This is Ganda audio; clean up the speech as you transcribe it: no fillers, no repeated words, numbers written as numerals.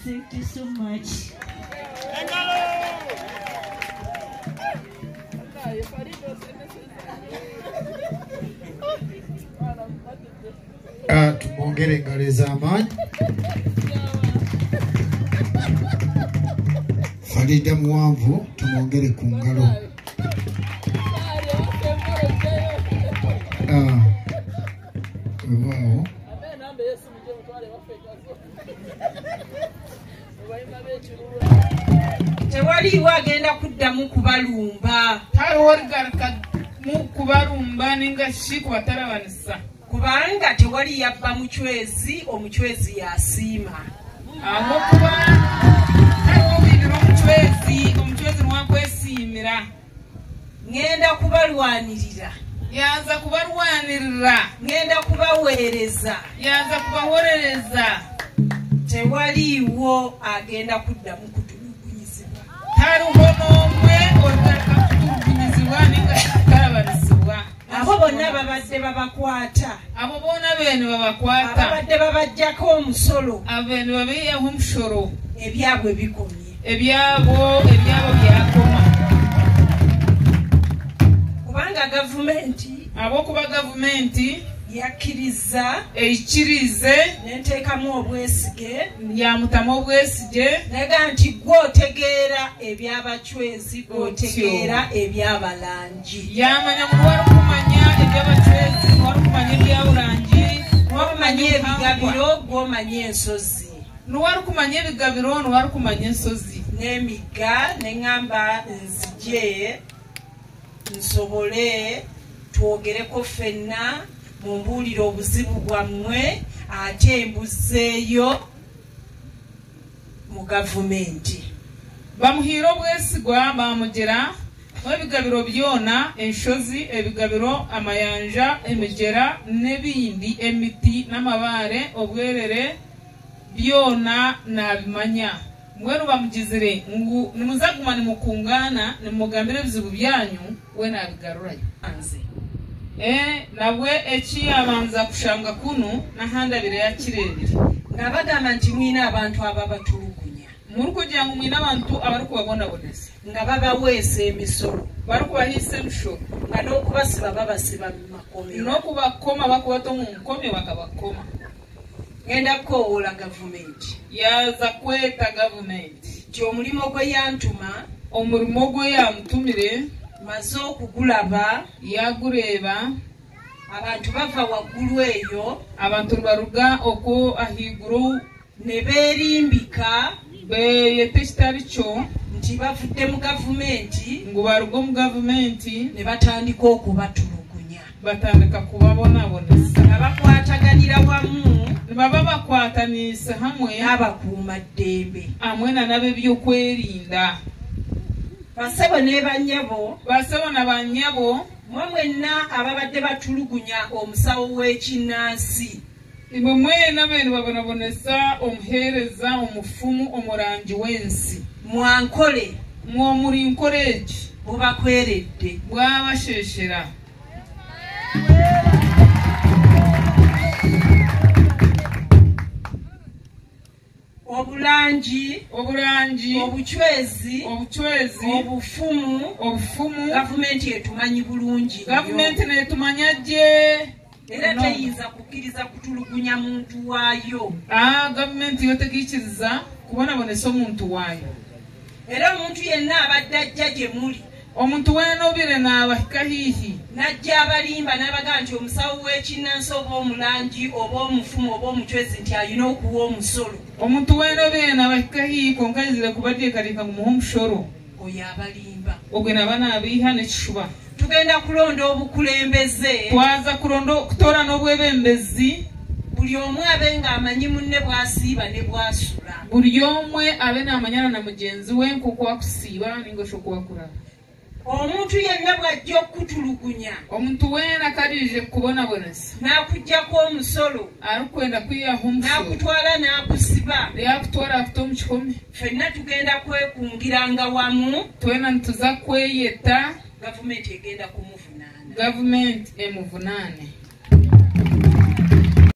Thank you so much. Tumwongere ngalo z'amaanyi. Farida Muwanvu tumwongere ku ngalo. Wow. Tewali wagenda kuddamu kubalumba. Taliwaligaruka mu kubalumba ninga shi kubatarabanisa. Kubanga tewali yabba muchwezi, omuchwezi yasiima. Aho kuba taliwo bibiro omuchwezi mwakwesiimira. Ngenda kubalwanirira. Yanza kubalwanirira. Ngenda kubaweereza. Yanza kubawolereza. Tewaliwo agenda kuddamu kutulugunyizibwa. Taliwo n'omwe otaka kutulugunyizibwa ninga tarabanisibwa. Abo bonna babadde babakwata. Abo bonna bene babakwata. Ababadde babajjako omusolo. Abene babeeyaho omusolo. Ebyabwe bikomye. Ebyabo byakoma. Kubanga gavumenti. Abokuba gavumenti yakkiriza ekirize n'enteekamu obwesige yamutamu obwesige nega nti gw'otegeera ebyabachwezi gw'otegeera ebyabalangi yamanya mu wari kumanya ebyabachwezi wari kumanya ebyabulangi wamanya ebigabiro gw'omanya ensozi nuwari kumanya ebigabiro nuwari kumanya ensozi n'emigga neŋŋamba nzije nsobole twogereko ffenna mumbuulire obuzibu bwammwe ate mbuzeeyo mu gavumenti. Bamuhiira obwesigwa bamugera ebigabiro byona enshozi ebigabiro amayanja emigera n'ebindi emiti n'amabaare obwerere byona nabimanya mwenu bamugizire ngu nimuzaguma nimukungana nimugambira ebizibu byanyu we nabigarurayo anze nabwe ekiyabanza kushanga kuno nahandabire yakirebire nga bagamba nti mwina abantu ababatulugunya muri kugira ngo mwina abantu abari kubabonabonesa nga babaweesa emisolo bari kubahiisa emisolo nga n'okubasiba babasiba mu makomero n'okubakoma bakubata mu nkomyo bakabakoma. Ngenda kukoowoola gavumenti yaza kweta gavumenti ti omulimo gwe yantuma omulimo gwe yamutumire maze okugulaba yagureeba abantu bava waggulu eyo abantu baruga oko ahiguru ne beerimbika beyeta ekitali kyo nti bavudde mu gavumenti ngu baruga mu gavumenti ne batandika okubatulugunya batandika kubabonabonesa nga bakwataganira wamu ne baba bakwataniisa hamwe n'abakuuma ddembe hamwe n'ab'ebyokwerinda basebo ne bannyabo basebo na bannyabo mwe mwenna ababadde batulugunya omusawo w'ekinnansi imwe mwena bene babonabonesa omuheereza omufumu omurangi w'ensi mwankole mwomuri nkole eki bubakweredde bwabasheshera obulangi obuchwezi obufumu gavumenti etumanyi bulungi gavumenti netumanya gye era teyinza kukkiriza kutulugunya muntu waayo gavumenti yotegekiriza kubonabonesa omuntu waayo era omuntu yenna abadde ajja gye muli omuntu weena obire n'abahika hiihi najja abalimba n'abagaa nti omusawo w'ekinnansi oba omulangi oba omufumu oba omuchwezi nti alina okuwa omusolo omuntu weena obire n'abahika hiihi konkayizire kubateekateeka ngumuha omushoro oyo abalimba ogwe naba n'abiiha n'ekishuba tugenda kulonda obukulembeze twaza kutora n'obwebembezi buli omu abe ng'amanyi munne bw'asiiba ne bw'asula buli omwe abe n'amanyana na mugenzi we nk'okwakusiiba ninga okwakuraba omuntu yenna bw'ajja okutulugunya omuntu weena kalirije kubonabonesa n'akuggyako omusolo alikwenda kwiyaho omusolo n'akutwala n'akusiba yakutwala akuta omu kikome ffenna tugenda kwekungiranga wamu twena nituza kweyeta gavumenti egenda kumuvunaana gavumenti emuvunaane